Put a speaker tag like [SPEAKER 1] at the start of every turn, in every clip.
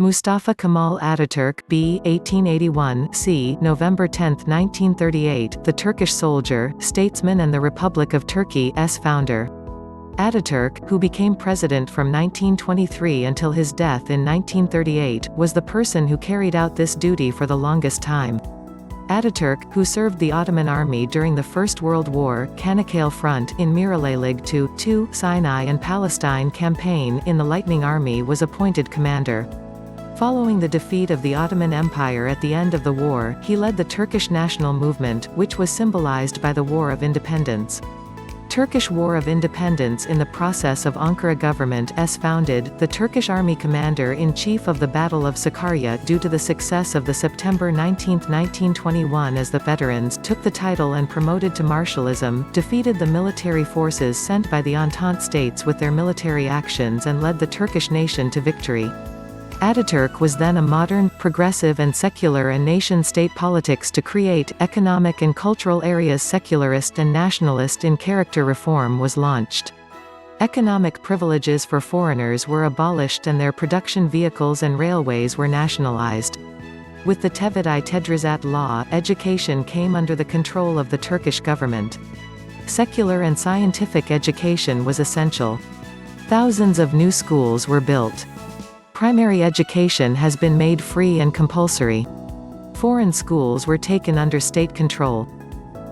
[SPEAKER 1] Mustafa Kemal Ataturk b. 1881 c. November 10, 1938, the Turkish soldier, statesman and the Republic of Turkey's founder. Ataturk, who became president from 1923 until his death in 1938, was the person who carried out this duty for the longest time. Ataturk, who served the Ottoman army during the First World War, Çanakkale Front in Miralailig II, Sinai and Palestine campaign in the Lightning Army, was appointed commander. Following the defeat of the Ottoman Empire at the end of the war, he led the Turkish national movement, which was symbolized by the War of Independence. Turkish War of Independence. In the process of Ankara government founded, the Turkish army commander-in-chief of the Battle of Sakarya due to the success of the September 19, 1921 as the veterans took the title and promoted to marshalism, defeated the military forces sent by the Entente states with their military actions and led the Turkish nation to victory. Ataturk was then a modern, progressive and secular and nation-state politics to create economic and cultural areas. Secularist and nationalist in character reform was launched. Economic privileges for foreigners were abolished and their production vehicles and railways were nationalized. With the Tevdi Tedrisat law, education came under the control of the Turkish government. Secular and scientific education was essential. Thousands of new schools were built. Primary education has been made free and compulsory. Foreign schools were taken under state control.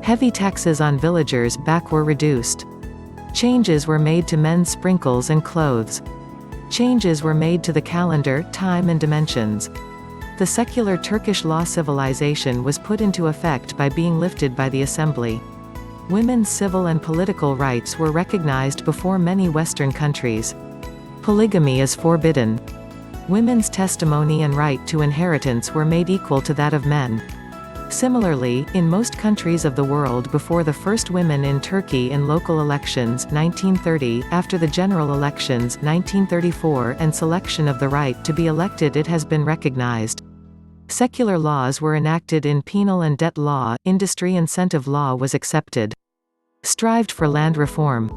[SPEAKER 1] Heavy taxes on villagers were reduced. Changes were made to men's sprinkles and clothes. Changes were made to the calendar, time and dimensions. The secular Turkish law civilization was put into effect by being lifted by the assembly. Women's civil and political rights were recognized before many Western countries. Polygamy is forbidden. Women's testimony and right to inheritance were made equal to that of men. Similarly, in most countries of the world before the first women in Turkey in local elections 1930, after the general elections 1934 and selection of the right to be elected, it has been recognized. Secular laws were enacted in penal and debt law, industry incentive law was accepted. Strived for land reform.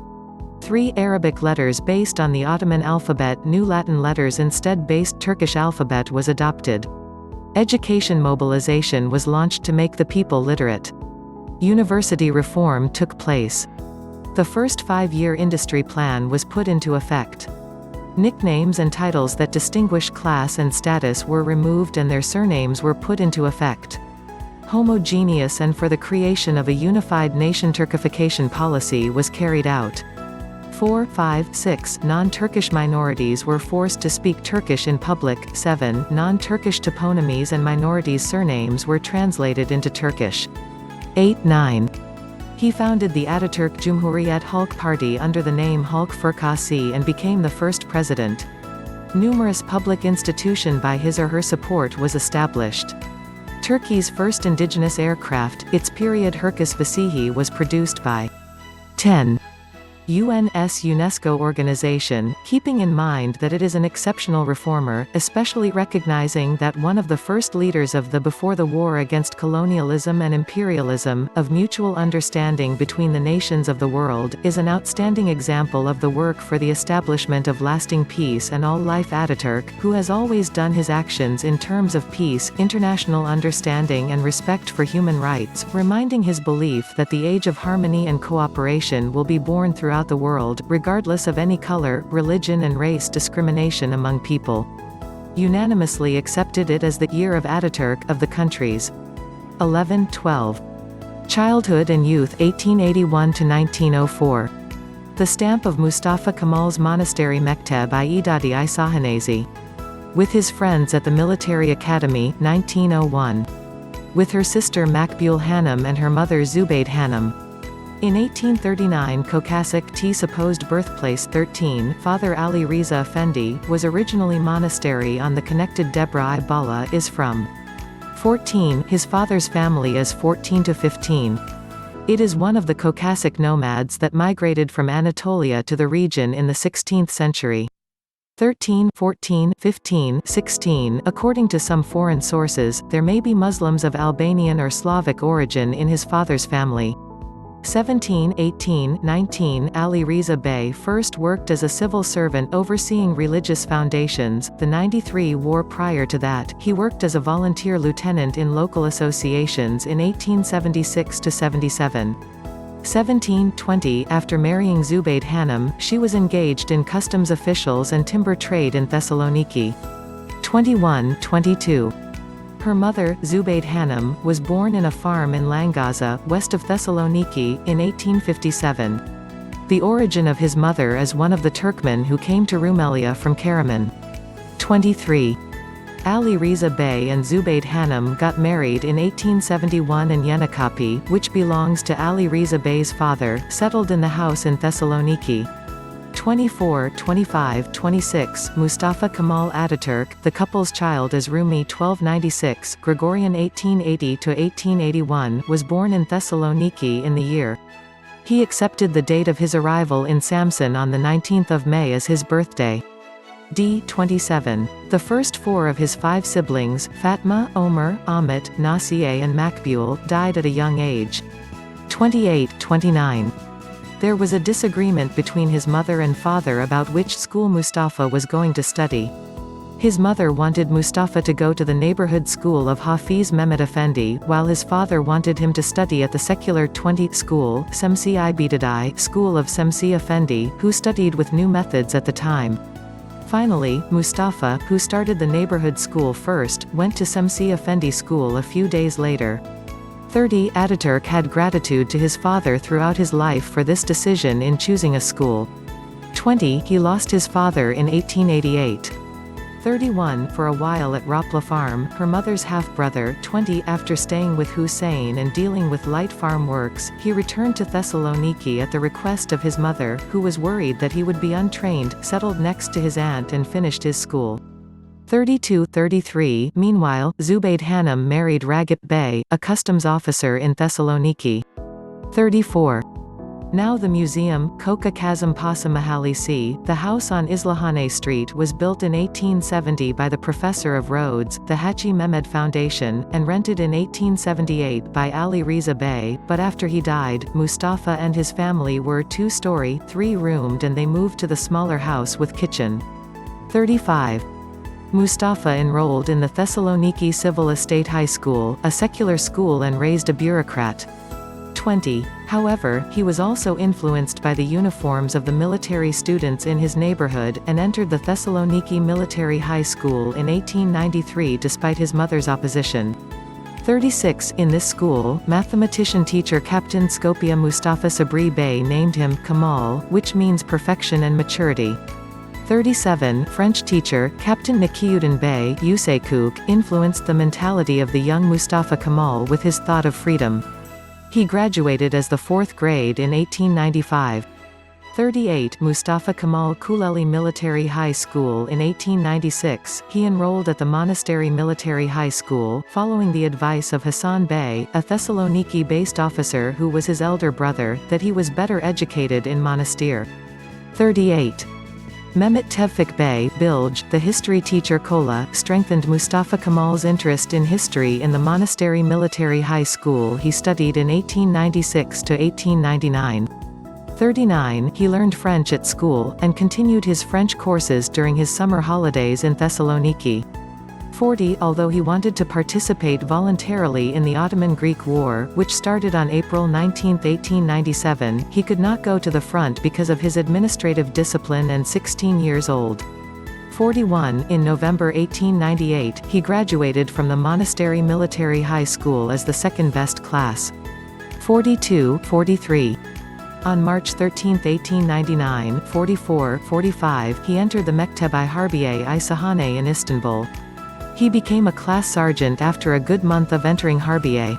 [SPEAKER 1] 3 Arabic letters based on the Ottoman alphabet, new Latin letters instead based Turkish alphabet was adopted. Education mobilization was launched to make the people literate. University reform took place. The first 5-year industry plan was put into effect. Nicknames and titles that distinguish class and status were removed and their surnames were put into effect. Homogeneous and for the creation of a unified nation Turkification policy was carried out. 4, 5, 6 non-Turkish minorities were forced to speak Turkish in public. 7 non-Turkish toponymies and minorities' surnames were translated into Turkish. 8, 9 He founded the Ataturk Cumhuriyet Halk Party under the name Halk Fırkası and became the first president. Numerous public institution by his or her support was established. Turkey's first indigenous aircraft, its period Herkes Vasihi, was produced by 10 UN's UNESCO organization, keeping in mind that it is an exceptional reformer, especially recognizing that one of the first leaders of the before the war against colonialism and imperialism, of mutual understanding between the nations of the world, is an outstanding example of the work for the establishment of lasting peace and all-life. Ataturk, who has always done his actions in terms of peace, international understanding and respect for human rights, reminding his belief that the age of harmony and cooperation will be born throughout the world, regardless of any color, religion and race discrimination among people. Unanimously accepted it as the year of Ataturk of the countries. 11-12. Childhood and youth 1881 to 1904. The stamp of Mustafa Kemal's monastery Mekteb-i İdadi Isahanesi. With his friends at the military academy 1901. With her sister Makbul Hanım and her mother Zubayd Hanım. In 1839 Caucasic T supposed birthplace 13 Father Ali Riza Effendi, was originally monastery on the connected Debra Bala is from 14 his father's family is 14 to 15. It is one of the Caucasic nomads that migrated from Anatolia to the region in the 16th century. 13, 14, 15, 16 According to some foreign sources, there may be Muslims of Albanian or Slavic origin in his father's family. 17, 18, 19 Ali Riza Bey first worked as a civil servant overseeing religious foundations. The 93 war. Prior to that, he worked as a volunteer lieutenant in local associations in 1876–77. 17, 20 After marrying Zubayd Hanım, she was engaged in customs officials and timber trade in Thessaloniki. 21, 22 Her mother, Zubayd Hanım, was born in a farm in Langaza, west of Thessaloniki, in 1857. The origin of his mother is one of the Turkmen who came to Rumelia from Karaman. 23. Ali Riza Bey and Zubayd Hanım got married in 1871 in Yenikapi, which belongs to Ali Riza Bey's father, settled in the house in Thessaloniki. 24, 25, 26 Mustafa Kemal Ataturk, the couple's child is Rumi 1296, Gregorian 1880–1881, was born in Thessaloniki in the year. He accepted the date of his arrival in Samsun on the 19th of May as his birthday. D. 27. The first four of his 5 siblings, Fatma, Omer, Ahmet, Nasiye and Makbul, died at a young age. 28, 29. There was a disagreement between his mother and father about which school Mustafa was going to study. His mother wanted Mustafa to go to the neighborhood school of Hafiz Mehmet Efendi, while his father wanted him to study at the secular 20 school, Semsi Ibidadai school of Semsi Efendi, who studied with new methods at the time. Finally, Mustafa, who started the neighborhood school first, went to Semsi Efendi school a few days later. 30 Ataturk had gratitude to his father throughout his life for this decision in choosing a school. 20 He lost his father in 1888. 31 For a while at Rapla Farm, her mother's half-brother. 20 After staying with Hussein and dealing with light farm works, he returned to Thessaloniki at the request of his mother, who was worried that he would be untrained, settled next to his aunt and finished his school. 32–33 Meanwhile, Zubayd Hanım married Ragip Bey, a customs officer in Thessaloniki. 34. Now the museum, Koka Kazım Pasa Mahallesi, the house on Islahane Street was built in 1870 by the Professor of Roads, the Haji Mehmed Foundation, and rented in 1878 by Ali Riza Bey, but after he died, Mustafa and his family were 2-story, 3-roomed and they moved to the smaller house with kitchen. 35. Mustafa enrolled in the Thessaloniki Civil Estate High School, a secular school, and raised a bureaucrat. 20. However, he was also influenced by the uniforms of the military students in his neighborhood, and entered the Thessaloniki Military High School in 1893 despite his mother's opposition. 36. In this school, mathematician teacher Captain Skopje Mustafa Sabri Bey named him Kemal, which means perfection and maturity. 37. French teacher, Captain Nakiuddin Bey Yusekuk, influenced the mentality of the young Mustafa Kemal with his thought of freedom. He graduated as the 4th grade in 1895. 38. Mustafa Kemal Kuleli Military High School in 1896, he enrolled at the Monastery Military High School, following the advice of Hassan Bey, a Thessaloniki-based officer who was his elder brother, that he was better educated in Monastir. 38. Mehmet Tevfik Bey Bilge, the history teacher Kola, strengthened Mustafa Kemal's interest in history in the Monastery Military High School he studied in 1896 to 1899. 39. He learned French at school, and continued his French courses during his summer holidays in Thessaloniki. 40. Although he wanted to participate voluntarily in the Ottoman-Greek War, which started on April 19, 1897, he could not go to the front because of his administrative discipline and 16 years old. 41. In November 1898, he graduated from the Monastery Military High School as the second-best class. 42, 43. On March 13, 1899, 44, 45, he entered the Mekteb-i Harbiye-i Sahane in Istanbul. He became a class sergeant after a good month of entering Harbiye.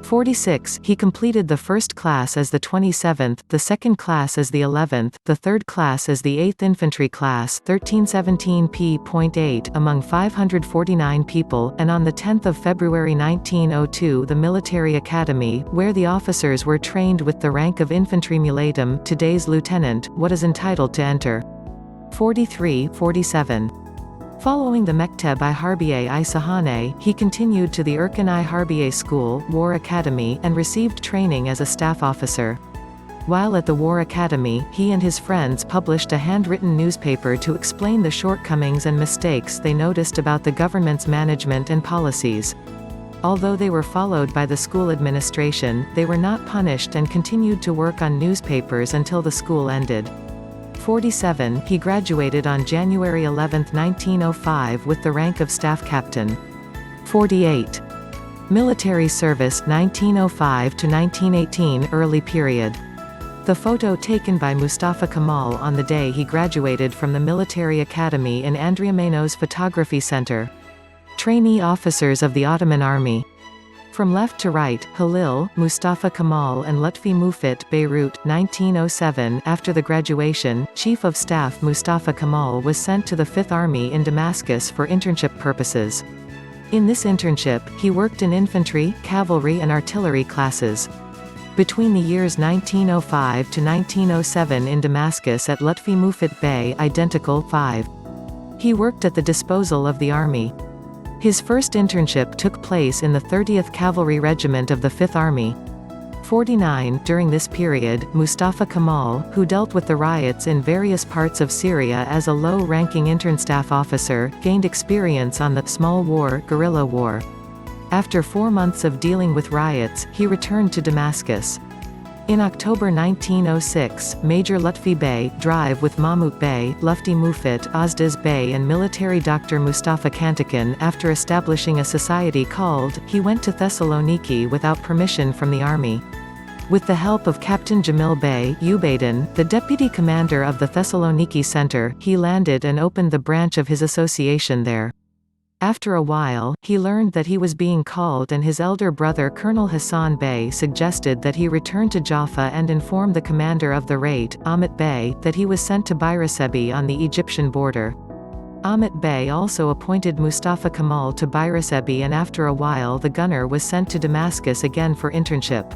[SPEAKER 1] 46. He completed the first class as the 27th, the second class as the 11th, the third class as the 8th Infantry Class 1317p.8 among 549 people, and on 10 February 1902 the Military Academy, where the officers were trained with the rank of Infantry Mulatum, today's lieutenant, what is entitled to enter. 43, 47. Following the Mekteb-i Harbiye-i Sahane, he continued to the Erkan-i Harbiye School, War Academy, and received training as a staff officer. While at the War Academy, he and his friends published a handwritten newspaper to explain the shortcomings and mistakes they noticed about the government's management and policies. Although they were followed by the school administration, they were not punished and continued to work on newspapers until the school ended. 47, he graduated on January 11, 1905 with the rank of staff captain. 48. Military service 1905 to 1918 early period. The photo taken by Mustafa Kemal on the day he graduated from the military academy in Andriameno's Photography Center. Trainee officers of the Ottoman Army. From left to right, Halil, Mustafa Kemal and Lutfi Mufit, Beirut, 1907. After the graduation, Chief of Staff Mustafa Kemal was sent to the Fifth Army in Damascus for internship purposes. In this internship, he worked in infantry, cavalry and artillery classes. Between the years 1905 to 1907 in Damascus at Lutfi Mufit Bey, identical 5. He worked at the disposal of the army. His first internship took place in the 30th Cavalry Regiment of the Fifth Army. 49. During this period, Mustafa Kemal, who dealt with the riots in various parts of Syria as a low-ranking intern staff officer, gained experience on the small war, guerrilla war. After 4 months of dealing with riots, he returned to Damascus. In October 1906, Major Lutfi Bey, Drive with Mahmut Bey, Lufti Mufit, Ozdaz Bey and military doctor Mustafa Kantakan, after establishing a society called, he went to Thessaloniki without permission from the army. With the help of Captain Jamil Bey, Ubaydin, the deputy commander of the Thessaloniki Center, he landed and opened the branch of his association there. After a while, he learned that he was being called and his elder brother Colonel Hassan Bey suggested that he return to Jaffa and inform the commander of the raid, Ahmet Bey, that he was sent to Bayrasebi on the Egyptian border. Ahmet Bey also appointed Mustafa Kemal to Bayrasebi and after a while the gunner was sent to Damascus again for internship.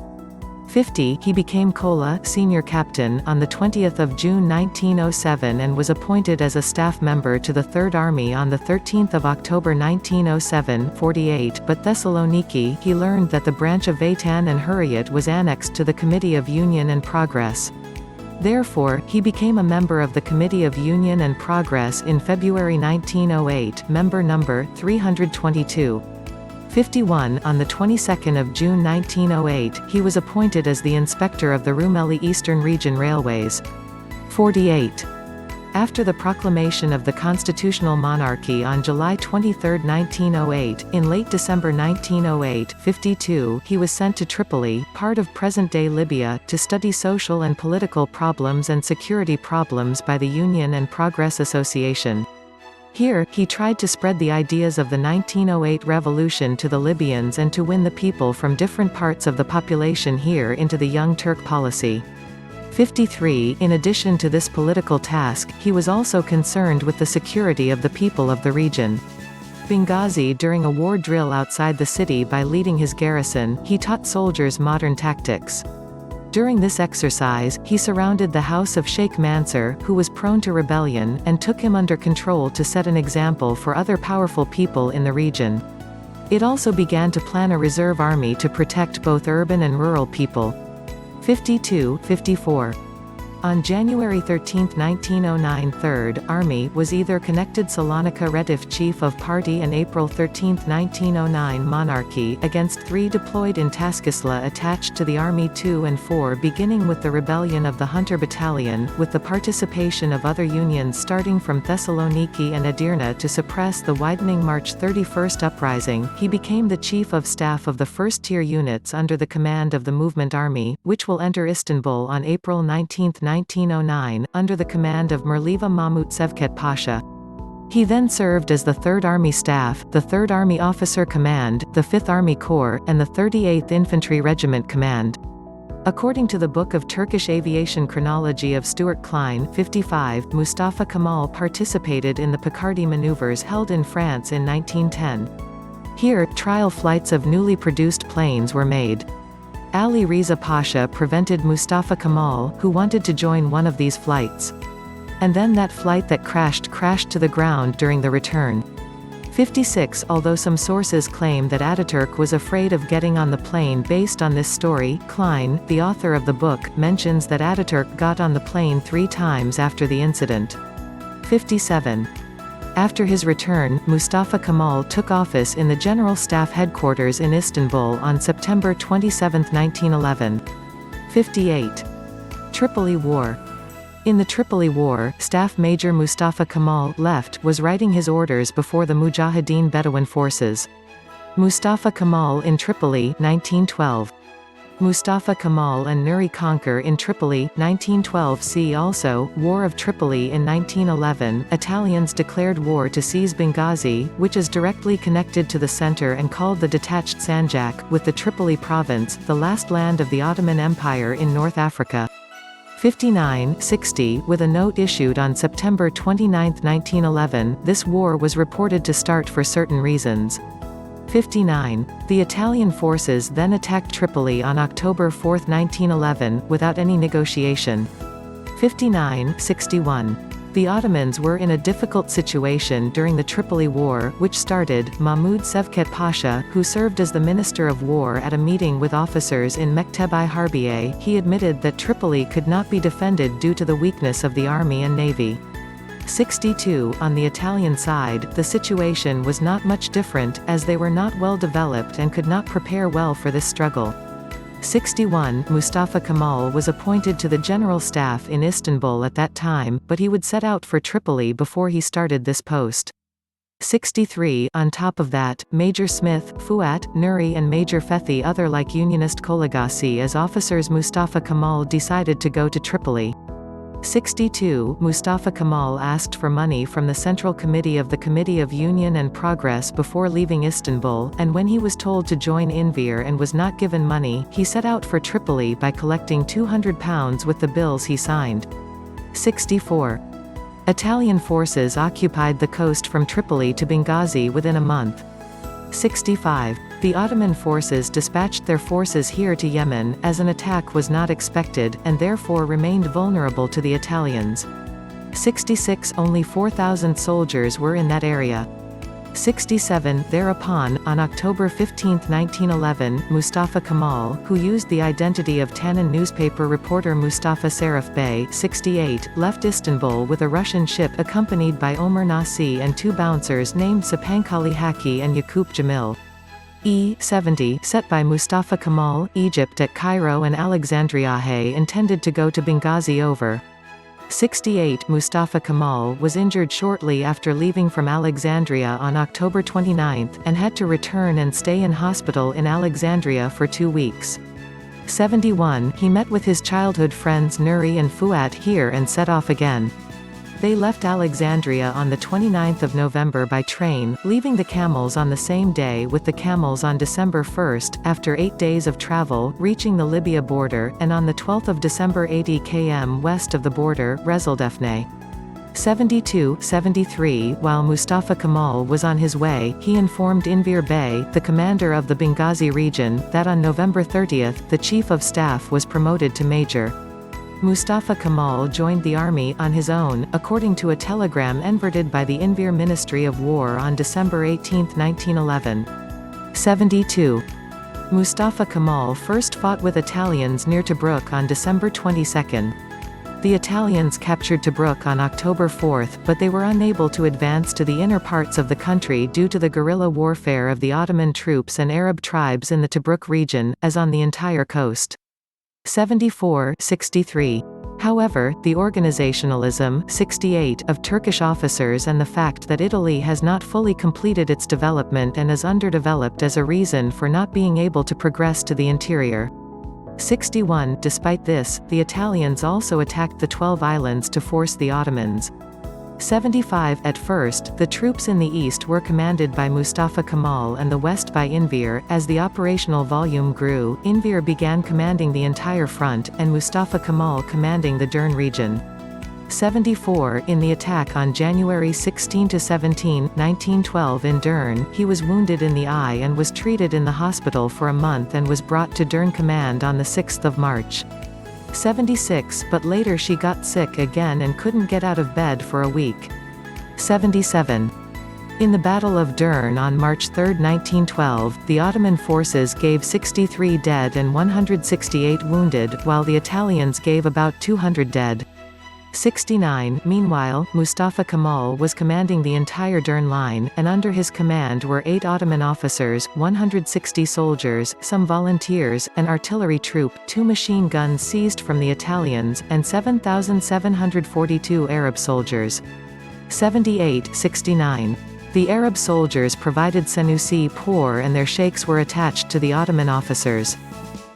[SPEAKER 1] 50, he became Kola, senior captain, on 20 June 1907 and was appointed as a staff member to the Third Army on 13 October 1907. 48, but Thessaloniki, he learned that the branch of Vatan and Hurriyat was annexed to the Committee of Union and Progress. Therefore, he became a member of the Committee of Union and Progress in February 1908, member number 322. 51, on the 22nd of June 1908, he was appointed as the inspector of the Rumeli Eastern Region Railways. 48. After the proclamation of the constitutional monarchy on July 23, 1908, in late December 1908, 52, he was sent to Tripoli, part of present-day Libya, to study social and political problems and security problems by the Union and Progress Association. Here, he tried to spread the ideas of the 1908 revolution to the Libyans and to win the people from different parts of the population here into the Young Turk policy. 53. In addition to this political task, he was also concerned with the security of the people of the region. Benghazi during a war drill outside the city by leading his garrison, he taught soldiers modern tactics. During this exercise, he surrounded the house of Sheikh Mansur, who was prone to rebellion, and took him under control to set an example for other powerful people in the region. It also began to plan a reserve army to protect both urban and rural people. 52, 54. On January 13, 1909, Third Army was either connected Salonika Retif chief of party and April 13, 1909 monarchy against 3 deployed in Taskisla attached to the Army 2 and 4 beginning with the rebellion of the Hunter Battalion, with the participation of other unions starting from Thessaloniki and Edirne to suppress the widening March 31 uprising. He became the chief of staff of the first-tier units under the command of the Movement Army, which will enter Istanbul on April 19, 1909, under the command of Mirliva Mahmut Sevket Pasha. He then served as the 3rd Army Staff, the 3rd Army Officer Command, the 5th Army Corps, and the 38th Infantry Regiment Command. According to the Book of Turkish Aviation Chronology of Stuart Klein, 55, Mustafa Kemal participated in the Picardy maneuvers held in France in 1910. Here, trial flights of newly produced planes were made. Ali Riza Pasha prevented Mustafa Kemal, who wanted to join one of these flights. And then that flight that crashed to the ground during the return. 56 Although some sources claim that Ataturk was afraid of getting on the plane based on this story, Klein, the author of the book, mentions that Ataturk got on the plane 3 times after the incident. 57. After his return, Mustafa Kemal took office in the General Staff Headquarters in Istanbul on September 27, 1911. 58. Tripoli War. In the Tripoli War, Staff Major Mustafa Kemal was writing his orders before the Mujahideen Bedouin forces. Mustafa Kemal in Tripoli 1912. Mustafa Kemal and Nuri conquer in Tripoli 1912. See also, War of Tripoli in 1911, Italians declared war to seize Benghazi, which is directly connected to the center and called the Detached Sanjak, with the Tripoli province, the last land of the Ottoman Empire in North Africa. 59-60 With a note issued on September 29, 1911, this war was reported to start for certain reasons. 59. The Italian forces then attacked Tripoli on October 4, 1911, without any negotiation. 59-61. The Ottomans were in a difficult situation during the Tripoli War, which started. Mahmud Sevket Pasha, who served as the Minister of War at a meeting with officers in Mekteb-i Harbiye, he admitted that Tripoli could not be defended due to the weakness of the army and navy. 62 On the Italian side, the situation was not much different, as they were not well developed and could not prepare well for this struggle. 61 Mustafa Kemal was appointed to the General Staff in Istanbul at that time, but he would set out for Tripoli before he started this post. 63 On top of that, Major Smith, Fuat, Nuri and Major Fethi other like Unionist Kolagasi as officers Mustafa Kemal decided to go to Tripoli. 62 Mustafa Kemal asked for money from the Central Committee of the Committee of Union and Progress before leaving Istanbul, and when he was told to join Enver and was not given money, he set out for Tripoli by collecting £200 with the bills he signed. 64. Italian forces occupied the coast from Tripoli to Benghazi within a month. 65. The Ottoman forces dispatched their forces here to Yemen, as an attack was not expected, and therefore remained vulnerable to the Italians. 66 Only 4,000 soldiers were in that area. 67 Thereupon, on October 15, 1911, Mustafa Kemal, who used the identity of Tanin newspaper reporter Mustafa Sarif Bey, 68, left Istanbul with a Russian ship accompanied by Omer Nasi and 2 bouncers named Sapankali Haki and Yaqub Jamil. E-70 set by Mustafa Kemal, Egypt at Cairo and Alexandria intended to go to Benghazi over. 68 Mustafa Kemal was injured shortly after leaving from Alexandria on October 29, and had to return and stay in hospital in Alexandria for 2 weeks. 71 He met with his childhood friends Nuri and Fuat here and set off again. They left Alexandria on the 29th of November by train, leaving the camels on the same day with the camels on December 1, after 8 days of travel, reaching the Libya border, and on the 12th of December 80 km west of the border, Rezeldefne. 72-73 While Mustafa Kemal was on his way, he informed Enver Bey, the commander of the Benghazi region, that on November 30, the Chief of Staff was promoted to Major. Mustafa Kemal joined the army on his own, according to a telegram enverted by the Enver Ministry of War on December 18, 1911. 72. Mustafa Kemal first fought with Italians near Tobruk on December 22. The Italians captured Tobruk on October 4, but they were unable to advance to the inner parts of the country due to the guerrilla warfare of the Ottoman troops and Arab tribes in the Tobruk region, as on the entire coast. 74-63. However, the organizationalism 68 of Turkish officers and the fact that Italy has not fully completed its development and is underdeveloped as a reason for not being able to progress to the interior. 61 Despite this, the Italians also attacked the 12 islands to force the Ottomans. 75 At first, the troops in the east were commanded by Mustafa Kemal and the west by Enver. As the operational volume grew, Enver began commanding the entire front, and Mustafa Kemal commanding the Dern region. 74 In the attack on January 16–17, 1912 in Dern, he was wounded in the eye and was treated in the hospital for a month and was brought to Dern Command on 6 March. 76, but later she got sick again and couldn't get out of bed for a week. 77. In the Battle of Dern on March 3, 1912, the Ottoman forces gave 63 dead and 168 wounded, while the Italians gave about 200 dead. 69. Meanwhile, Mustafa Kemal was commanding the entire Dern line, and under his command were 8 Ottoman officers, 160 soldiers, some volunteers, an artillery troop, 2 machine guns seized from the Italians, and 7,742 Arab soldiers. 78. 69. The Arab soldiers provided Senussi pour and their sheikhs were attached to the Ottoman officers.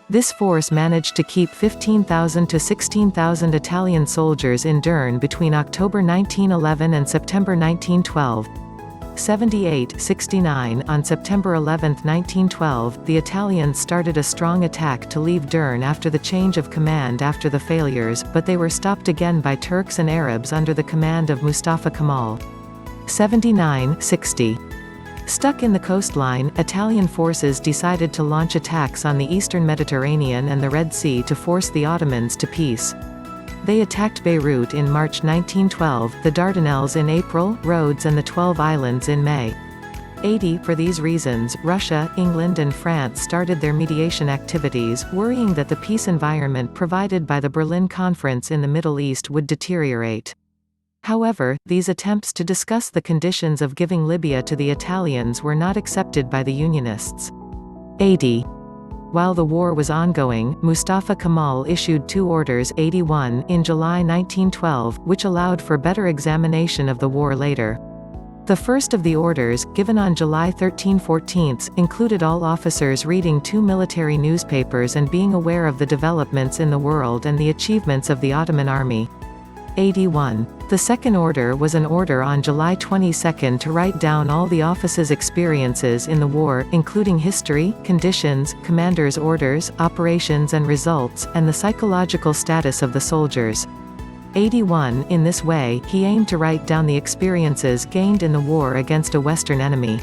[SPEAKER 1] This force managed to keep 15,000 to 16,000 Italian soldiers in Dern between October 1911 and September 1912. 78. 69. On September 11, 1912, the Italians started a strong attack to leave Dern after the change of command after the failures, but they were stopped again by Turks and Arabs under the command of Mustafa Kemal. 79. 60. Stuck in the coastline, Italian forces decided to launch attacks on the eastern Mediterranean and the Red Sea to force the Ottomans to peace. They attacked Beirut in March 1912, the Dardanelles in April, Rhodes and the 12 Islands in May. 80. For these reasons, Russia, England and France started their mediation activities, worrying that the peace environment provided by the Berlin Conference in the Middle East would deteriorate. However, these attempts to discuss the conditions of giving Libya to the Italians were not accepted by the Unionists. 80. While the war was ongoing, Mustafa Kemal issued 2 orders 81 in July 1912, which allowed for better examination of the war later. The first of the orders, given on July 13–14, included all officers reading 2 military newspapers and being aware of the developments in the world and the achievements of the Ottoman army. 81. The second order was an order on July 22 to write down all the officers' experiences in the war, including history, conditions, commanders' orders, operations and results, and the psychological status of the soldiers. 81. In this way, he aimed to write down the experiences gained in the war against a Western enemy.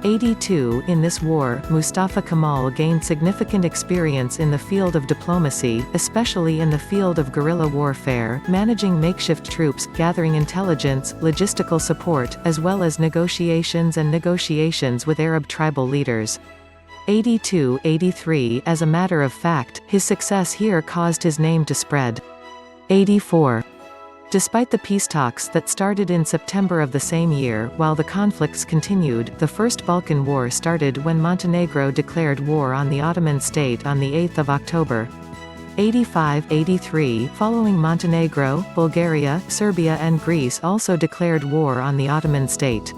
[SPEAKER 1] 82. In this war, Mustafa Kemal gained significant experience in the field of diplomacy, especially in the field of guerrilla warfare, managing makeshift troops, gathering intelligence, logistical support, as well as negotiations with Arab tribal leaders. 82. 83. As a matter of fact, his success here caused his name to spread. 84. Despite the peace talks that started in September of the same year, while the conflicts continued, the First Balkan War started when Montenegro declared war on the Ottoman state on 8 October. 85–83. Following Montenegro, Bulgaria, Serbia and Greece also declared war on the Ottoman state.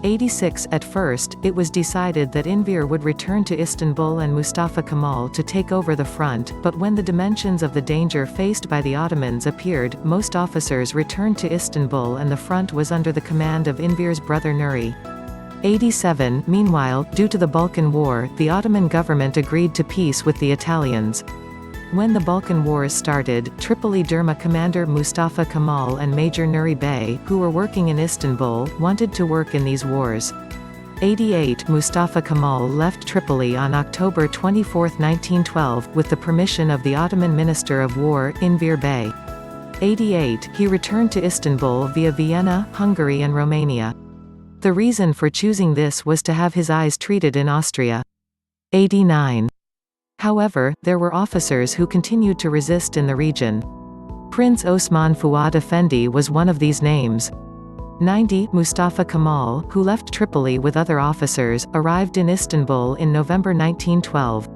[SPEAKER 1] 86. At first, it was decided that Enver would return to Istanbul and Mustafa Kemal to take over the front, but when the dimensions of the danger faced by the Ottomans appeared, most officers returned to Istanbul and the front was under the command of Enver's brother Nuri. 87. Meanwhile, due to the Balkan War, the Ottoman government agreed to peace with the Italians. When the Balkan Wars started, Tripoli Derma commander Mustafa Kemal and Major Nuri Bey, who were working in Istanbul, wanted to work in these wars. 88. Mustafa Kemal left Tripoli on October 24, 1912, with the permission of the Ottoman Minister of War, Enver Bey. 88. He returned to Istanbul via Vienna, Hungary and Romania. The reason for choosing this was to have his eyes treated in Austria. 89. However, there were officers who continued to resist in the region. Prince Osman Fuad Efendi was one of these names. 90. Mustafa Kemal, who left Tripoli with other officers, arrived in Istanbul in November 1912.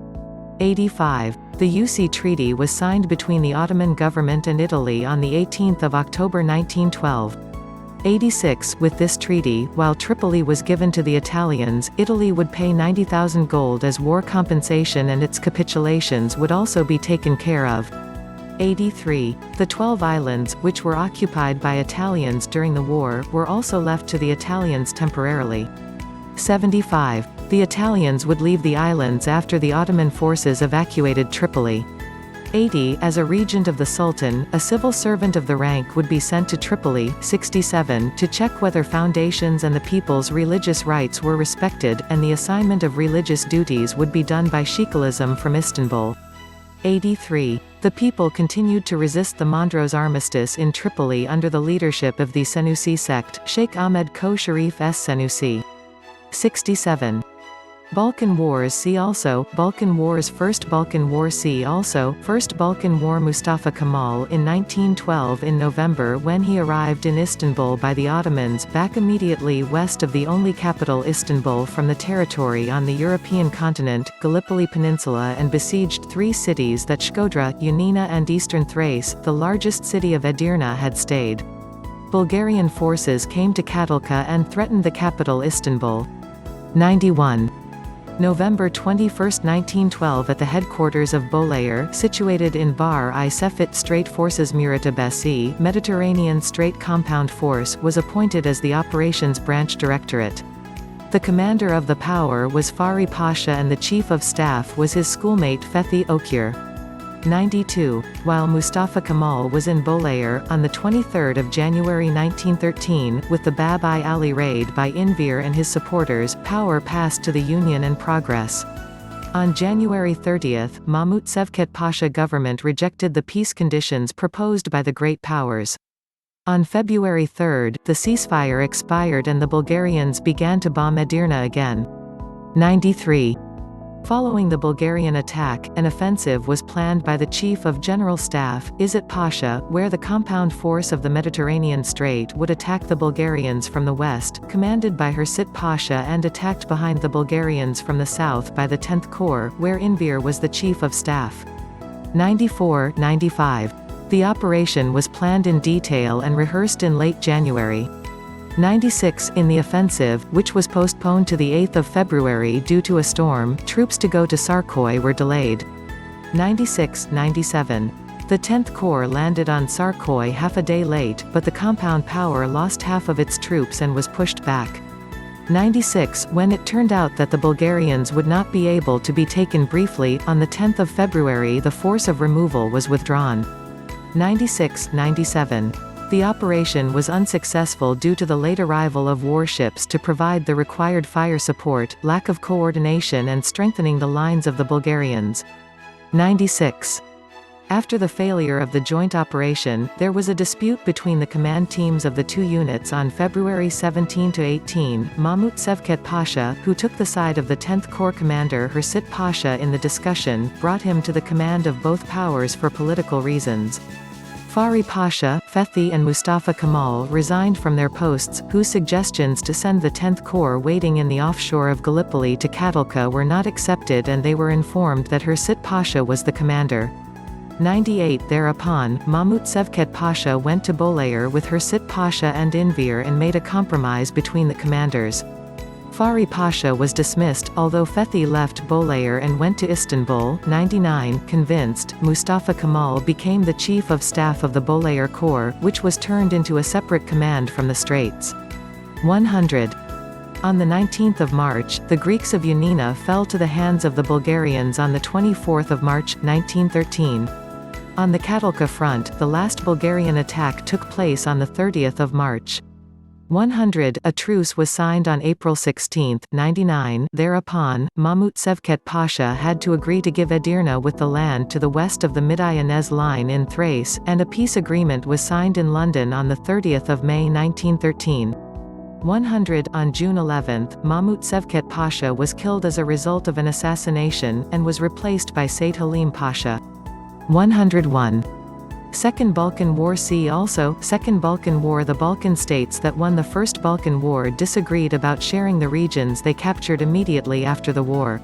[SPEAKER 1] 85. The UC Treaty was signed between the Ottoman government and Italy on 18 October 1912. 86. With this treaty, while Tripoli was given to the Italians, Italy would pay 90,000 gold as war compensation and its capitulations would also be taken care of. 83. The 12 islands, which were occupied by Italians during the war, were also left to the Italians temporarily. 75. The Italians would leave the islands after the Ottoman forces evacuated Tripoli. 80. As a regent of the Sultan, a civil servant of the rank would be sent to Tripoli. 67. To check whether foundations and the people's religious rights were respected, and the assignment of religious duties would be done by Sheikhism from Istanbul. 83. The people continued to resist the Mondros armistice in Tripoli under the leadership of the Senussi sect, Sheikh Ahmed Sharif S. Senussi. 67. Balkan Wars. See also, Balkan Wars. First Balkan War. See also, First Balkan War. Mustafa Kemal in 1912 in November, when he arrived in Istanbul by the Ottomans, back immediately west of the only capital Istanbul from the territory on the European continent, Gallipoli Peninsula, and besieged three cities that Shkodra, Ioannina and eastern Thrace, the largest city of Edirne, had stayed. Bulgarian forces came to Katalka and threatened the capital Istanbul. 91. November 21, 1912, at the headquarters of Bolayer, situated in Bahr-i Sefit Strait, Forces Muritabesi, Mediterranean Strait Compound Force, was appointed as the Operations Branch Directorate. The commander of the power was Fahri Pasha and the chief of staff was his schoolmate Fethi Okyur. 92. While Mustafa Kemal was in Bolayer, on 23 January 1913, with the Bab-i-Ali raid by Enver and his supporters, power passed to the Union and Progress. On January 30, Mahmut Sevket Pasha government rejected the peace conditions proposed by the Great Powers. On February 3, the ceasefire expired and the Bulgarians began to bomb Edirne again. 93. Following the Bulgarian attack, an offensive was planned by the Chief of General Staff, Izzet Pasha, where the compound force of the Mediterranean Strait would attack the Bulgarians from the west, commanded by Hursit Pasha, and attacked behind the Bulgarians from the south by the 10th Corps, where Enver was the Chief of Staff. 94–95. The operation was planned in detail and rehearsed in late January. 96. In the offensive, which was postponed to the 8th of February due to a storm, troops to go to Sarkoy were delayed. 96–97. The 10th Corps landed on Sarkoy half a day late, but the compound power lost half of its troops and was pushed back. 96. When it turned out that the Bulgarians would not be able to be taken briefly, on the 10th of February the force of removal was withdrawn. 96–97. The operation was unsuccessful due to the late arrival of warships to provide the required fire support, lack of coordination and strengthening the lines of the Bulgarians. 96. After the failure of the joint operation, there was a dispute between the command teams of the two units on February 17–18. Mahmut Sevket Pasha, who took the side of the 10th Corps commander Hursit Pasha in the discussion, brought him to the command of both powers for political reasons. Fahri Pasha, Fethi and Mustafa Kemal resigned from their posts, whose suggestions to send the 10th Corps waiting in the offshore of Gallipoli to Katalka were not accepted, and they were informed that Hursit Pasha was the commander. 98. Thereupon, Mahmut Sevket Pasha went to Bolayer with Hursit Pasha and Enver and made a compromise between the commanders. Fahri Pasha was dismissed, although Fethi left Bolayer and went to Istanbul. 99. Convinced, Mustafa Kemal became the chief of staff of the Bolayer Corps, which was turned into a separate command from the Straits. 100. On 19 March, the Greeks of Ioannina fell to the hands of the Bulgarians on 24 March, 1913. On the Katalka front, the last Bulgarian attack took place on 30 March. 100. A truce was signed on April 16, 99. Thereupon, Mahmut Sevket Pasha had to agree to give Edirne with the land to the west of the Mid-Ionez line in Thrace, and a peace agreement was signed in London on 30 May 1913. 100. On June 11, Mahmut Sevket Pasha was killed as a result of an assassination, and was replaced by Said Halim Pasha. 101. Second Balkan War. See also, Second Balkan War. The Balkan states that won the First Balkan War disagreed about sharing the regions they captured immediately after the war.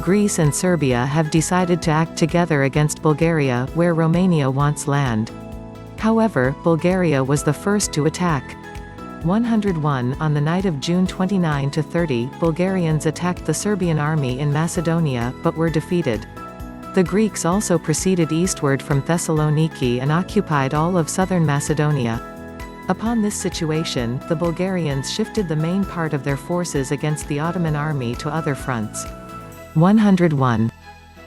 [SPEAKER 1] Greece and Serbia have decided to act together against Bulgaria, where Romania wants land. However, Bulgaria was the first to attack. 101. On the night of June 29–30, Bulgarians attacked the Serbian army in Macedonia, but were defeated. The Greeks also proceeded eastward from Thessaloniki and occupied all of southern Macedonia. Upon this situation, the Bulgarians shifted the main part of their forces against the Ottoman army to other fronts. 101.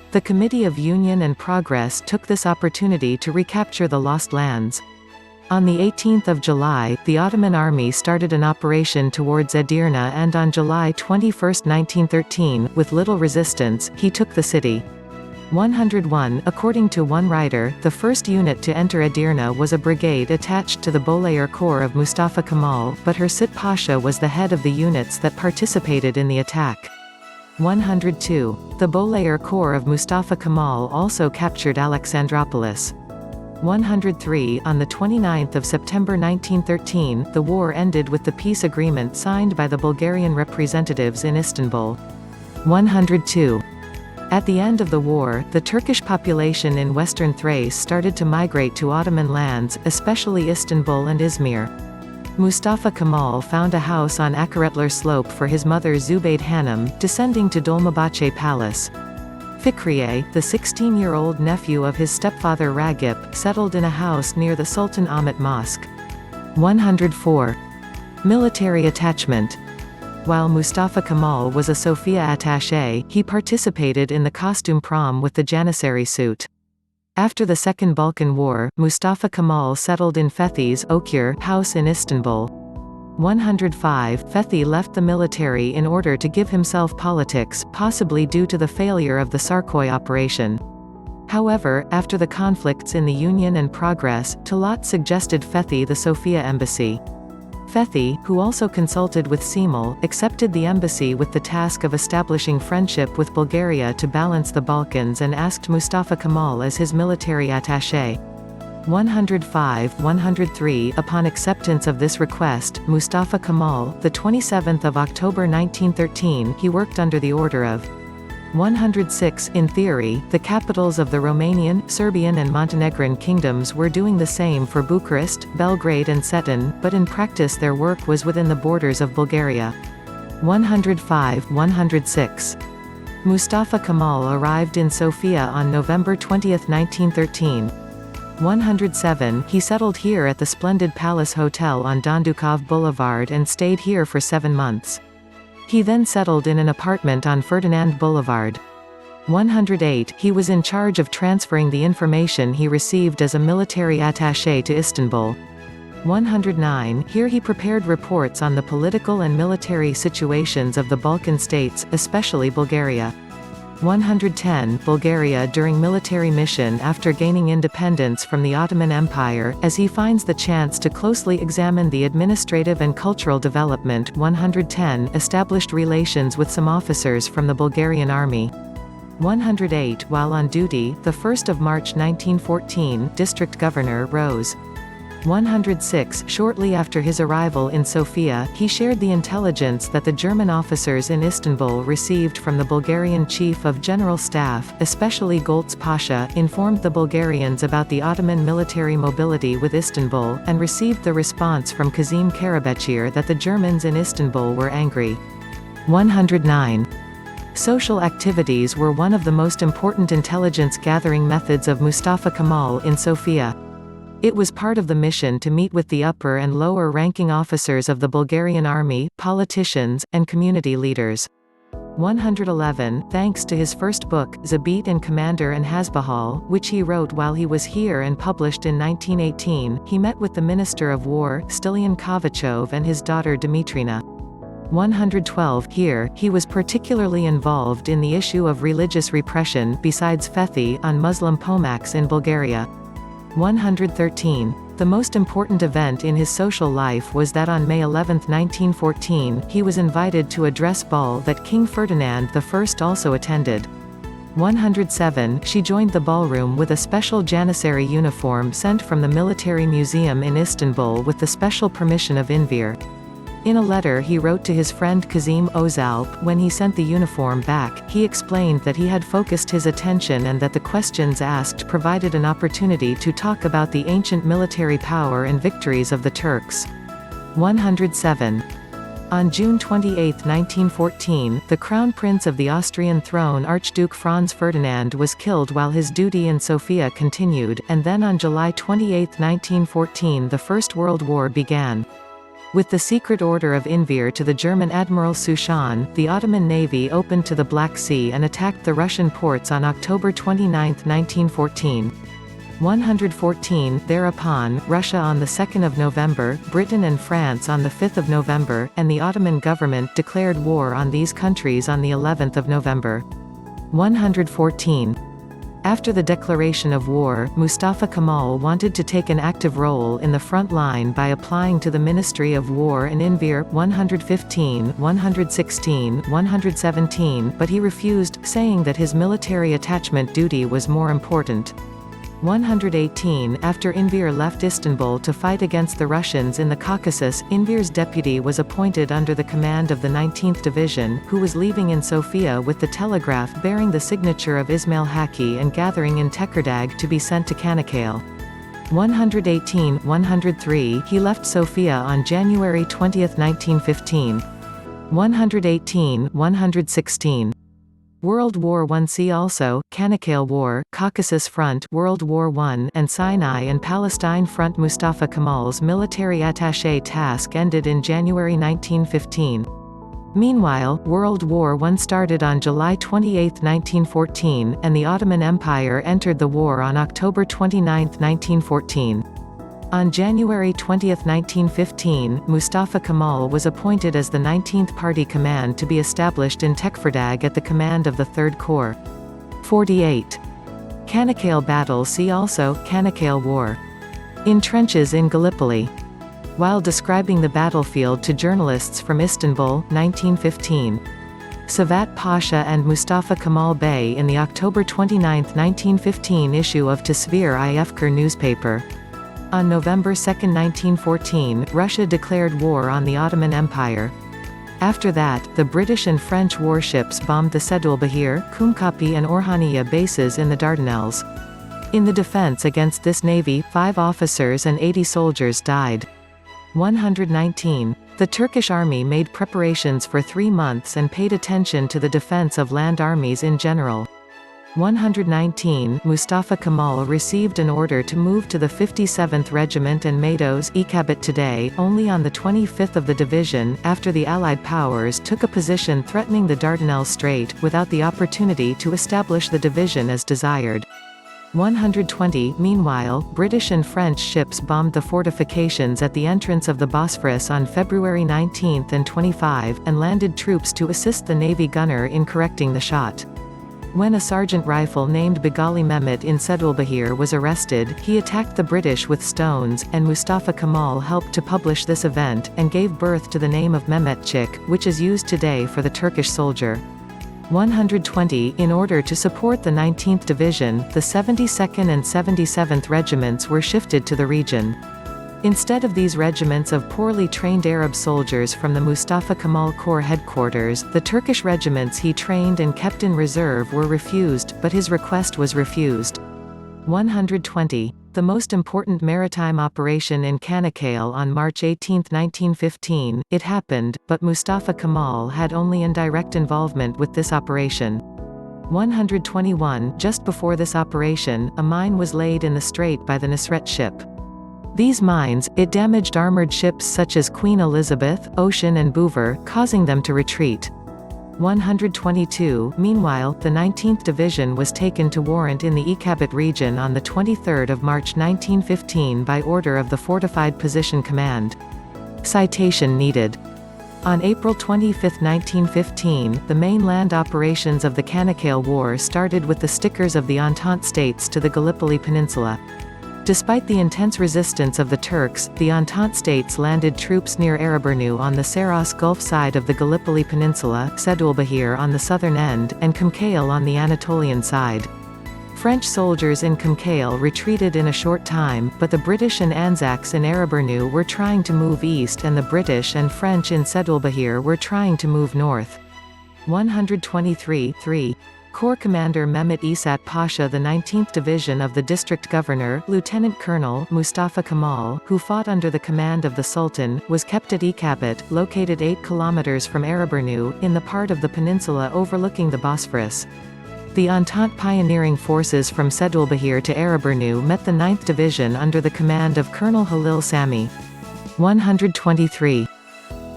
[SPEAKER 1] The Committee of Union and Progress took this opportunity to recapture the lost lands. On 18 July, the Ottoman army started an operation towards Edirne, and on July 21, 1913, with little resistance, he took the city. 101 According to one writer, the first unit to enter Edirne was a brigade attached to the Bolayer Corps of Mustafa Kemal, but Hursit Pasha was the head of the units that participated in the attack. 102 The Bolayer Corps of Mustafa Kemal also captured Alexandropolis. 103 On 29 September 1913, the war ended with the peace agreement signed by the Bulgarian representatives in Istanbul. 102 At the end of the war, the Turkish population in western Thrace started to migrate to Ottoman lands, especially Istanbul and Izmir. Mustafa Kemal found a house on Akaretler Slope for his mother Zubayd Hanım, descending to Dolmabahce Palace. Fikriye, the 16-year-old nephew of his stepfather Ragip, settled in a house near the Sultan Ahmet Mosque. 104 Military attachment. While Mustafa Kemal was a Sofia attaché, he participated in the costume prom with the Janissary suit. After the Second Balkan War, Mustafa Kemal settled in Fethi's Okur house in Istanbul. 105 Fethi left the military in order to give himself politics, possibly due to the failure of the Sarkoy operation. However, after the conflicts in the Union and Progress, Talat suggested Fethi the Sofia embassy. Fethi, who also consulted with Cemal, accepted the embassy with the task of establishing friendship with Bulgaria to balance the Balkans and asked Mustafa Kemal as his military attaché. 105-103 Upon acceptance of this request, Mustafa Kemal, the 27th of October 1913, he worked under the order of 106 In theory, the capitals of the Romanian, Serbian and Montenegrin kingdoms were doing the same for Bucharest, Belgrade and Cetin, but in practice their work was within the borders of Bulgaria. 105-106 Mustafa Kemal arrived in Sofia on November 20, 1913. 107 He settled here at the splendid Palace Hotel on Dondukov Boulevard and stayed here for 7 months. He then settled in an apartment on Ferdinand Boulevard. 108 He was in charge of transferring the information he received as a military attaché to Istanbul. 109 Here he prepared reports on the political and military situations of the Balkan states, especially Bulgaria. 110 Bulgaria during military mission after gaining independence from the Ottoman Empire, as he finds the chance to closely examine the administrative and cultural development. 110 Established relations with some officers from the Bulgarian army. 108 While on duty, 1 March 1914, District Governor Rose. 106 Shortly after his arrival in Sofia, he shared the intelligence that the German officers in Istanbul received from the Bulgarian Chief of General Staff, especially Goltz Pasha, informed the Bulgarians about the Ottoman military mobility with Istanbul, and received the response from Kazim Karabekir that the Germans in Istanbul were angry. 109 Social activities were one of the most important intelligence-gathering methods of Mustafa Kemal in Sofia. It was part of the mission to meet with the upper and lower-ranking officers of the Bulgarian army, politicians, and community leaders. 111 Thanks to his first book, Zabit and Commander and Hasbahal, which he wrote while he was here and published in 1918, he met with the Minister of War, Stilian Kovachov, and his daughter Dmitrina. 112 Here, he was particularly involved in the issue of religious repression besides Fethi on Muslim Pomaks in Bulgaria. 113 The most important event in his social life was that on May 11, 1914, he was invited to a dress ball that King Ferdinand I also attended. 107 She joined the ballroom with a special Janissary uniform sent from the Military Museum in Istanbul with the special permission of Enver. In a letter he wrote to his friend Kazim Ozalp, when he sent the uniform back, he explained that he had focused his attention and that the questions asked provided an opportunity to talk about the ancient military power and victories of the Turks. 107 On June 28, 1914, the Crown Prince of the Austrian throne Archduke Franz Ferdinand was killed while his duty in Sofia continued, and then on July 28, 1914 the First World War began. With the secret order of Enver to the German Admiral Suchan, the Ottoman Navy opened to the Black Sea and attacked the Russian ports on October 29, 1914. 114 Thereupon, Russia on the 2nd of November, Britain and France on the 5th of November, and the Ottoman government declared war on these countries on the 11th of November. 114 After the declaration of war, Mustafa Kemal wanted to take an active role in the front line by applying to the Ministry of War and Enver 115, 116, 117, but he refused, saying that his military attachment duty was more important. 118 After Enver left Istanbul to fight against the Russians in the Caucasus, Enver's deputy was appointed under the command of the 19th Division, who was leaving in Sofia with the telegraph bearing the signature of Ismail Haqqi and gathering in Tekirdağ to be sent to Çanakkale. 118-103 He left Sofia on January 20, 1915. 118-116 World War I. See also, Çanakkale War, Caucasus Front, World War I, and Sinai and Palestine Front. Mustafa Kemal's military attaché task ended in January 1915. Meanwhile, World War I started on July 28, 1914, and the Ottoman Empire entered the war on October 29, 1914. On January 20, 1915, Mustafa Kemal was appointed as the 19th Party Command to be established in Tekirdağ at the command of the 3rd Corps. 48. Çanakkale Battle. See also, Çanakkale War. In trenches in Gallipoli. While describing the battlefield to journalists from Istanbul, 1915. Savat Pasha and Mustafa Kemal Bey in the October 29, 1915 issue of Tasvir Ifkar newspaper. On November 2, 1914, Russia declared war on the Ottoman Empire. After that, the British and French warships bombed the Sedulbahir, Kumkapi and Orhaniye bases in the Dardanelles. In the defense against this navy, 5 officers and 80 soldiers died. 119. The Turkish army made preparations for 3 months and paid attention to the defense of land armies in general. 119 Mustafa Kemal received an order to move to the 57th Regiment and Mados Ekabet today, only on the 25th of the division, after the Allied powers took a position threatening the Dardanelles Strait, without the opportunity to establish the division as desired. 120 Meanwhile, British and French ships bombed the fortifications at the entrance of the Bosphorus on February 19 and 25, and landed troops to assist the Navy gunner in correcting the shot. When a sergeant rifle named Begali Mehmet in Sedulbahir was arrested, he attacked the British with stones, and Mustafa Kemal helped to publish this event, and gave birth to the name of Mehmetçik, which is used today for the Turkish soldier. 120 In order to support the 19th Division, the 72nd and 77th Regiments were shifted to the region. Instead of these regiments of poorly trained Arab soldiers from the Mustafa Kemal Corps headquarters, the Turkish regiments he trained and kept in reserve were refused, but his request was refused. 120. The most important maritime operation in Çanakkale on March 18, 1915, it happened, but Mustafa Kemal had only indirect involvement with this operation. 121. Just before this operation, a mine was laid in the strait by the Nusret ship. These mines, it damaged armored ships such as Queen Elizabeth, Ocean and Bouver, causing them to retreat. 122 Meanwhile, the 19th Division was taken to warrant in the Ekabet region on 23 March 1915 by order of the Fortified Position Command. Citation needed. On April 25, 1915, the main land operations of the Çanakkale War started with the stickers of the Entente states to the Gallipoli Peninsula. Despite the intense resistance of the Turks, the Entente states landed troops near Ereburnu on the Saros Gulf side of the Gallipoli Peninsula, Sedulbahir on the southern end, and Kumkale on the Anatolian side. French soldiers in Kumkale retreated in a short time, but the British and Anzacs in Ereburnu were trying to move east and the British and French in Sedulbahir were trying to move north. 123-3 Corps Commander Mehmet İsat Pasha, the 19th Division of the District Governor, Lieutenant Colonel Mustafa Kemal, who fought under the command of the Sultan, was kept at Ekabet, located 8 kilometers from Ereburnu, in the part of the peninsula overlooking the Bosphorus. The Entente pioneering forces from Sedulbahir to Ereburnu met the 9th Division under the command of Colonel Halil Sami. 123.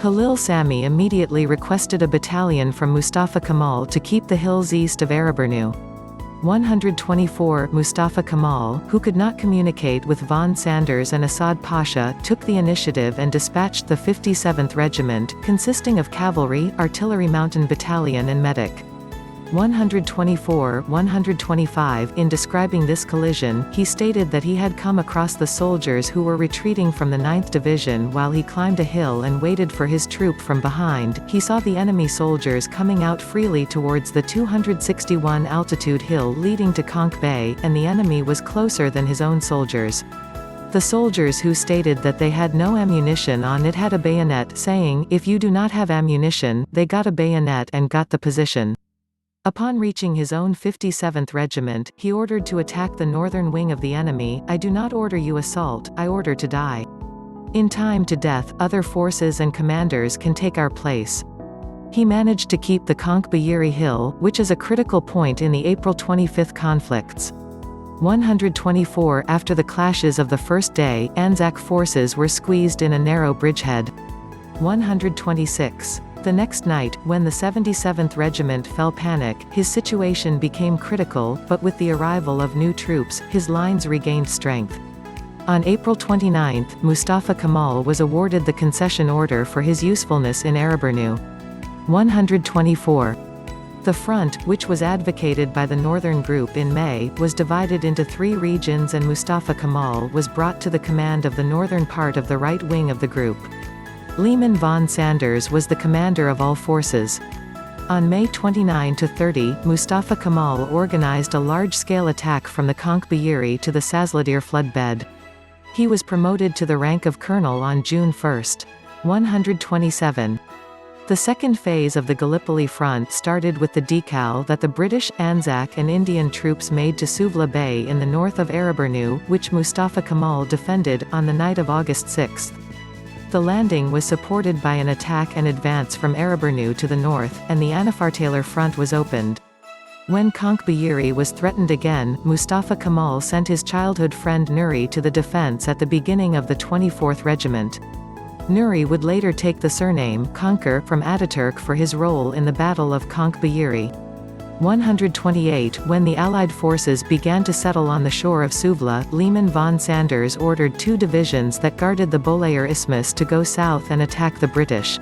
[SPEAKER 1] Halil Sami immediately requested a battalion from Mustafa Kemal to keep the hills east of Ereburnu. 124 Mustafa Kemal, who could not communicate with von Sanders and Asad Pasha, took the initiative and dispatched the 57th Regiment, consisting of cavalry, artillery mountain battalion and medic. 124-125. In describing this collision, he stated that he had come across the soldiers who were retreating from the 9th Division while he climbed a hill and waited for his troop from behind. He saw the enemy soldiers coming out freely towards the 261 altitude hill leading to Conch Bay, and the enemy was closer than his own soldiers. The soldiers who stated that they had no ammunition on it had a bayonet, saying, "If you do not have ammunition," they got a bayonet and got the position. Upon reaching his own 57th Regiment, he ordered to attack the northern wing of the enemy. "I do not order you assault, I order to die. In time to death, other forces and commanders can take our place." He managed to keep the Conch Bayeri Hill, which is a critical point in the April 25 conflicts. 124. After the clashes of the first day, Anzac forces were squeezed in a narrow bridgehead. 126. The next night, when the 77th Regiment fell panic, his situation became critical, but with the arrival of new troops, his lines regained strength. On April 29, Mustafa Kemal was awarded the concession order for his usefulness in Arabarnu. 124. The front, which was advocated by the Northern Group in May, was divided into 3 regions, and Mustafa Kemal was brought to the command of the northern part of the right wing of the group. Lehman von Sanders was the commander of all forces. On May 29–30, Mustafa Kemal organized a large-scale attack from the Conch Bayeri to the Sazladir floodbed. He was promoted to the rank of colonel on June 1. 127. The second phase of the Gallipoli front started with the decal that the British, Anzac and Indian troops made to Suvla Bay in the north of Arabarnu, which Mustafa Kemal defended, on the night of August 6. The landing was supported by an attack and advance from Arabarnu to the north, and the Anafartaler front was opened. When Conch Bayeri was threatened again, Mustafa Kemal sent his childhood friend Nuri to the defense at the beginning of the 24th Regiment. Nuri would later take the surname Conquer from Ataturk for his role in the Battle of Conch Bayeri. 128. When the Allied forces began to settle on the shore of Suvla, Lehman von Sanders ordered 2 divisions that guarded the Bolayer Isthmus to go south and attack the British.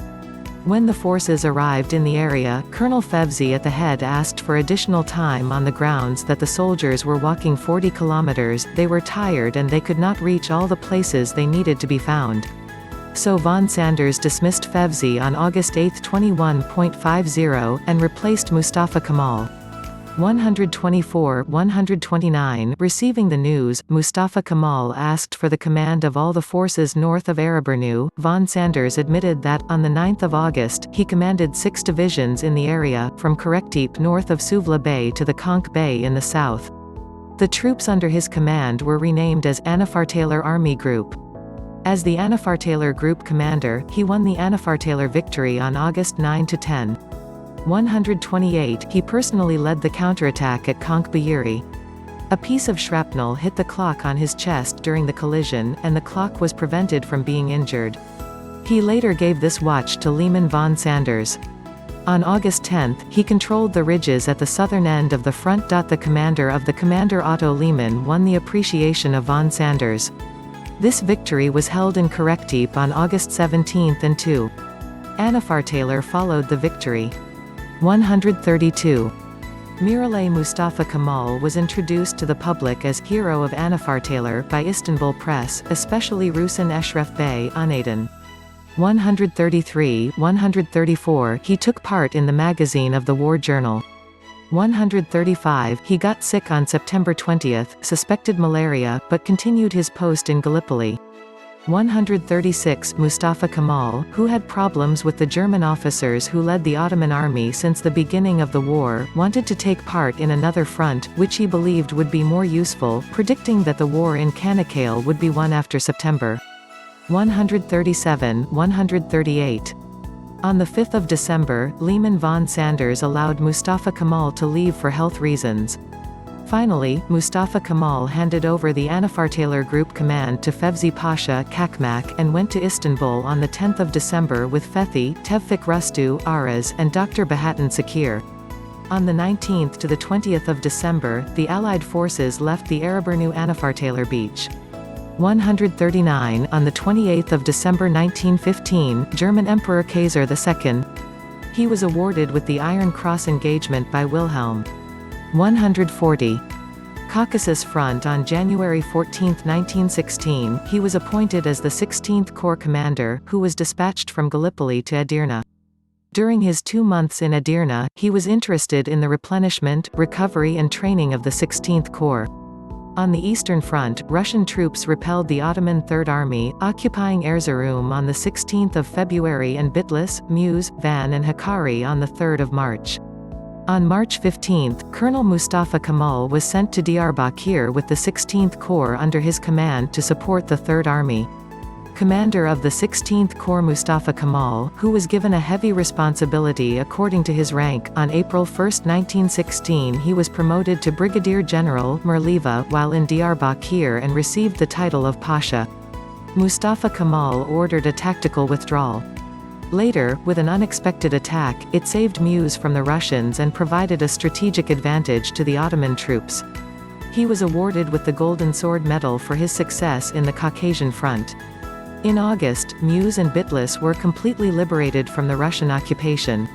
[SPEAKER 1] When the forces arrived in the area, Colonel Fevzi at the head asked for additional time on the grounds that the soldiers were walking 40 kilometers, they were tired and they could not reach all the places they needed to be found. So von Sanders dismissed Fevzi on August 8, 21.50, and replaced Mustafa Kemal. 124–129. Receiving the news, Mustafa Kemal asked for the command of all the forces north of Arabarnu. Von Sanders admitted that, on the 9th of August, he commanded 6 divisions in the area, from Karektepe north of Suvla Bay to the Conch Bay in the south. The troops under his command were renamed as Anafartaler Army Group. As the Anafartaler Group commander, he won the Anafartaler victory on August 9–10. 128. He personally led the counterattack at Conch Bayeri. A piece of shrapnel hit the clock on his chest during the collision, and the clock was prevented from being injured. He later gave this watch to Lehman von Sanders. On August 10, he controlled the ridges at the southern end of the front. The commander Otto Lehman won the appreciation of von Sanders. This victory was held in Karektepe on August 17 and 2. Anafartaler followed the victory. 132. Miralay Mustafa Kemal was introduced to the public as Hero of Anafartaler by Istanbul press, especially Rusin Eshref Bey Unaydın. 133–134. He took part in the magazine of the War Journal. 135. He got sick on September 20, suspected malaria, but continued his post in Gallipoli. 136. Mustafa Kemal, who had problems with the German officers who led the Ottoman army since the beginning of the war, wanted to take part in another front, which he believed would be more useful, predicting that the war in Çanakkale would be won after September. 137–138. On 5 December, Lehman von Sanders allowed Mustafa Kemal to leave for health reasons. Finally, Mustafa Kemal handed over the Anafartaler Group command to Fevzi Pasha Kakmak and went to Istanbul on 10 December with Fethi, Tevfik Rustu, Aras, and Dr. Bahattin Sakir. On the 19th to the 20th of December, the Allied forces left the Arabarnu Anafartaler beach. 139. On the 28th of December 1915, German Emperor Kaiser II He was awarded with the Iron Cross Engagement by Wilhelm. 140. Caucasus Front. On January 14, 1916, he was appointed as the 16th Corps commander, who was dispatched from Gallipoli to Edirne. During his 2 months in Edirne, he was interested in the replenishment, recovery and training of the 16th Corps. On the Eastern Front, Russian troops repelled the Ottoman Third Army, occupying Erzurum on 16 February and Bitlis, Meuse, Van and Hakkari on 3 March. On March 15, Colonel Mustafa Kemal was sent to Diyarbakir with the 16th Corps under his command to support the Third Army. Commander of the 16th Corps Mustafa Kemal, who was given a heavy responsibility according to his rank, on April 1, 1916 he was promoted to Brigadier General Merliva while in Diyarbakir and received the title of Pasha. Mustafa Kemal ordered a tactical withdrawal. Later, with an unexpected attack, it saved Meuse from the Russians and provided a strategic advantage to the Ottoman troops. He was awarded with the Golden Sword Medal for his success in the Caucasian Front. In August, Meuse and Bitlis were completely liberated from the Russian occupation.